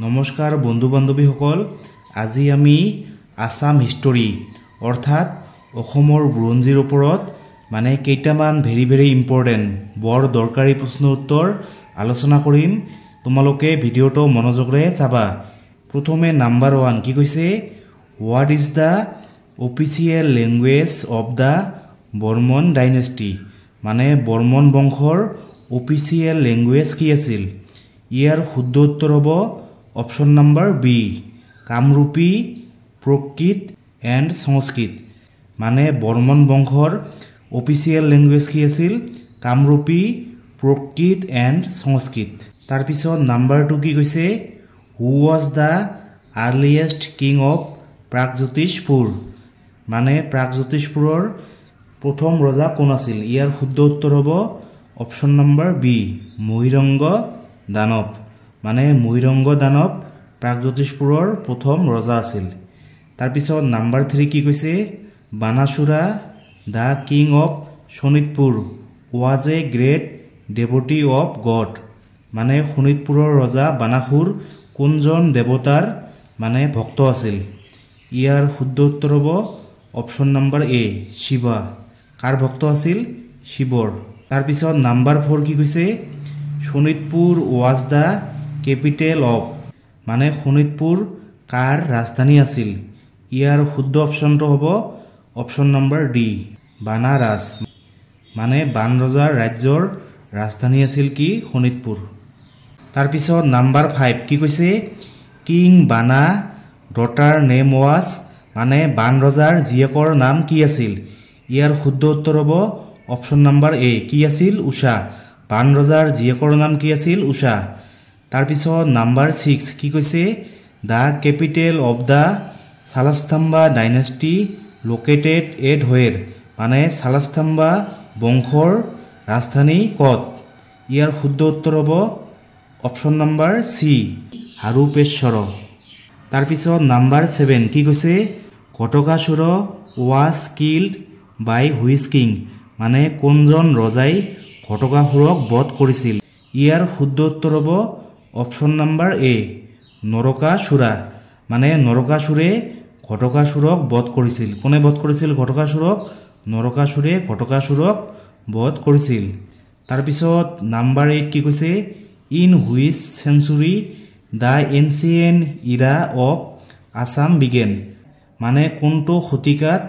নমস্কাৰ বন্ধু বান্ধৱীসকল, আজি আমি আসাম হিষ্টৰী অৰ্থাৎ অসমৰ বুৰঞ্জীৰ ওপৰত মানে কেইটামান ভেৰি ইম্পৰ্টেণ্ট বৰ দৰকাৰী প্ৰশ্ন উত্তৰ আলোচনা কৰিম। তোমালোকে ভিডিঅ'টো মনোযোগৰে চাবা। প্ৰথমে নাম্বাৰ 1 কি কৈছে, what is the official language of the Barman dynasty, মানে বৰ্মন বংশৰ অফিচিয়েল লেংগুৱেজ কি আছিল। ইয়াৰ শুদ্ধ উত্তৰ হ'ব option number B, Kamarupi, Prakrit and Sanskrit. মানে বৰ্মন বংশৰ অফিচিয়েল লেংগুৱেজ কি আছিল, কামৰূপী, প্ৰাকৃত এণ্ড সংস্কৃত। তাৰপিছত নাম্বাৰ 2 কি কৈছে, who was the earliest king of Pragjyotishpur, মানে প্ৰাগজ্যোতিষপুৰৰ প্ৰথম ৰজা কোন আছিল। ইয়াৰ শুদ্ধ উত্তৰ হ'ব অপশ্যন নম্বৰ বি, মহিৰংগ দানৱ। মানে মহিৰংগ দানৱ প্ৰাগজ্যোতিষপুৰৰ প্ৰথম ৰজা আছিল। তাৰপিছত নাম্বাৰ 3 কি কৈছে, Banasura the king of Sonitpur was a great devotee of God, মানে শোণিতপুৰৰ ৰজা বানাসুৰ কোনজন দেৱতাৰ মানে ভক্ত আছিল। ইয়াৰ শুদ্ধ উত্তৰ হ'ব অপশ্যন নম্বৰ এ, শিৱা। কাৰ ভক্ত আছিল, শিৱৰ। তাৰপিছত নাম্বাৰ 4 কি কৈছে, Sonitpur was the capital of, মানে শোণিতপুৰ কাৰ ৰাজধানী আছিল। ইয়াৰ শুদ্ধ অপশ্যনটো হ'ব অপশ্যন নম্বৰ ডি, বানাৰাস। মানে বান ৰজাৰ ৰাজ্যৰ ৰাজধানী আছিল কি, শোণিতপুৰ। তাৰপিছত নাম্বাৰ 5 কি কৈছে, কিং বানা ডটাৰ নেম ৱাজ, মানে বান ৰজাৰ জীয়েকৰ নাম কি আছিল। ইয়াৰ শুদ্ধ উত্তৰ হ'ব অপশ্যন নম্বৰ এ, কি আছিল, উষা। বান ৰজাৰ জীয়েকৰ নাম কি আছিল, উষা। তাৰপিছত নাম্বাৰ 6 কি কৈছে, the capital of the Salastambha dynasty located at where, মানে শালস্তম্ভা বংশৰ ৰাজধানী ক'ত। ইয়াৰ শুদ্ধ উত্তৰ হ'ব অপশ্যন নম্বৰ চি, হাৰুপেশ্বৰ। তাৰপিছত নাম্বাৰ 7 কি কৈছে, Ghatakasura was killed by which king, মানে কোনজন ৰজাই ঘটকাসুৰক বধ কৰিছিল। ইয়াৰ শুদ্ধ উত্তৰ হ'ব অপশ্যন নম্বৰ এ, নৰকাসুৰা। মানে নৰকাসুৰে ঘটকাসুৰক বধ কৰিছিল। কোনে বধ কৰিছিল ঘটকাসুৰক, নৰকাসুৰে ঘটকাসুৰক বধ কৰিছিল। তাৰপিছত নাম্বাৰ 8 কি কৈছে, in which century the ancient era of Assam began, মানে কোনটো শতিকাত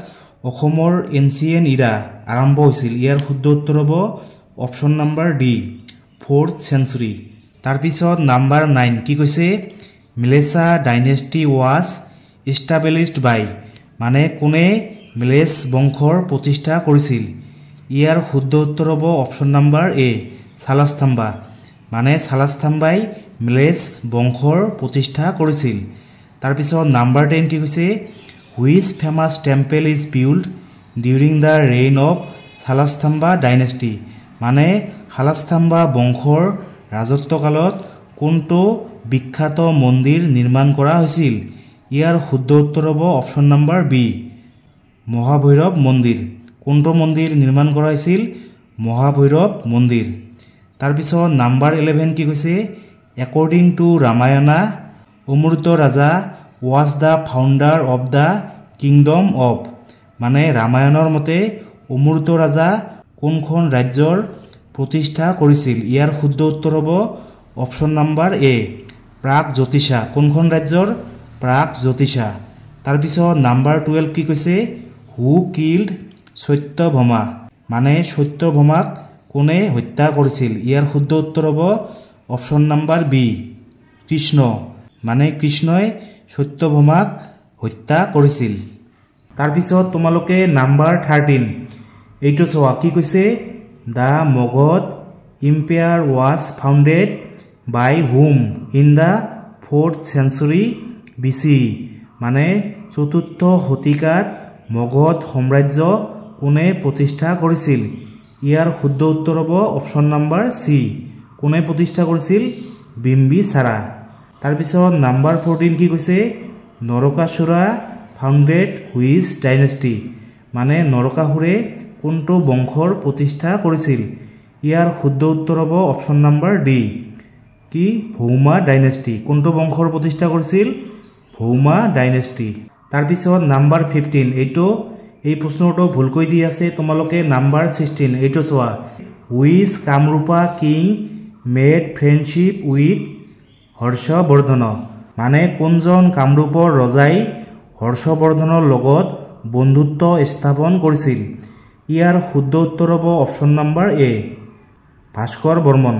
অসমৰ এনচিয়েণ্ট ইৰা আৰম্ভ হৈছিল। ইয়াৰ শুদ্ধ উত্তৰ হ'ব option number D, 4th century. তাৰপিছত নাম্বাৰ 9 কি কৈছে, মিলেছা ডাইনেষ্টি ৱাজ ইষ্টাব্লিছড বাই, মানে কোনে মিলেছ বংশৰ প্ৰতিষ্ঠা কৰিছিল। ইয়াৰ শুদ্ধ উত্তৰ হ'ব অপশ্যন নম্বৰ এ, শালস্তম্ভা। মানে শালস্তম্ভাই মিলেছ বংশৰ প্ৰতিষ্ঠা কৰিছিল। তাৰপিছত নাম্বাৰ 10 কি কৈছে, which famous temple is build during the reign of Salastambha dynasty, মানে শালস্তম্ভা বংশৰ ৰাজত্বকালত কোনটো বিখ্যাত মন্দিৰ নিৰ্মাণ কৰা হৈছিল। ইয়াৰ শুদ্ধ উত্তৰ হ'ব অপশ্যন নম্বৰ বি, মহাভৈৰৱ মন্দিৰ। কোনটো মন্দিৰ নিৰ্মাণ কৰা হৈছিল, মহাভৈৰৱ মন্দিৰ। তাৰপিছত নাম্বাৰ 11 কি কৈছে, according to Ramayana Amrit Raja was the founder of the kingdom of, মানে ৰামায়ণৰ মতে অমৃত ৰাজা কোনখন ৰাজ্যৰ প্ৰতিষ্ঠা কৰিছিল। ইয়াৰ শুদ্ধ উত্তৰ হ'ব অপশ্যন নম্বৰ এ, প্ৰাগজ্যোতিষা। কোনখন ৰাজ্যৰ, প্ৰাগজ্যোতিষা। তাৰপিছত নাম্বাৰ 12 কি কৈছে, হু কিল্ড সত্যভামা, মানে সত্যভামাক কোনে হত্যা কৰিছিল। ইয়াৰ শুদ্ধ উত্তৰ হ'ব অপশ্যন নম্বৰ বি, কৃষ্ণ। মানে কৃষ্ণই সত্যভামাক হত্যা কৰিছিল। তাৰপিছত তোমালোকে নাম্বাৰ 13 এইটো চোৱা, কি কৈছে, the Magadha empire was founded by whom in the 4th century BC, মানে 4ৰ্থ শতিকাত মগধ সাম্ৰাজ্য কোনে প্ৰতিষ্ঠা কৰিছিল। ইয়াৰ শুদ্ধ উত্তৰ হ'ব অপশ্যন নম্বৰ চি, কোনে প্ৰতিষ্ঠা কৰিছিল, বিম্বিসাৰা। তাৰপিছত নাম্বাৰ 14 কি কৈছে, নৰকাসুৰা ফাউণ্ডেড হুইচ ডাইনেষ্টি, মানে নৰকাসুৰে কোনটো বংশৰ প্ৰতিষ্ঠা কৰিছিল। ইয়াৰ শুদ্ধ উত্তৰ হ'ব অপশ্যন নম্বৰ ডি, কি ভৌমা ডাইনেষ্টি কোনটো বংশৰ প্ৰতিষ্ঠা কৰিছিল ভৌমা ডাইনেষ্টি তাৰপিছত নাম্বাৰ 15 এইটো এই প্ৰশ্নটো ভুলকৈ দি আছে তোমালোকে নাম্বাৰ 16 এইটো চোৱা which Kamarupa king made friendship with Harshavardhana মানে কোনজন কামৰূপৰ ৰজাই হৰ্ষবৰ্ধনৰ লগত বন্ধুত্ব স্থাপন কৰিছিল ইয়াৰ শুদ্ধ উত্তৰ হ'ব option number A Bhaskar Varman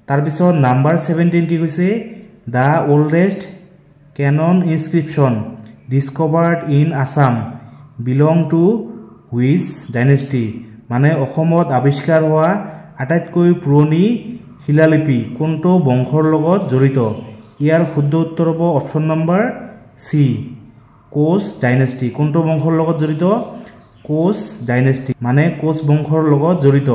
তাৰপিছত নাম্বাৰ 17 কি কৈছে the oldest known inscription discovered in Assam belong to which dynasty মানে অসমত আৱিষ্কাৰ হোৱা আটাইতকৈ পুৰণি শিলালিপি কোনটো বংশৰ লগত জড়িত ইয়াৰ শুদ্ধ উত্তৰ হ'ব অপচন নাম্বাৰ সি কোচ ডাইনেষ্টি কোনটো বংশৰ লগত জড়িত কোচ ডাইনেষ্টি মানে কোচ বংশৰ লগত জড়িত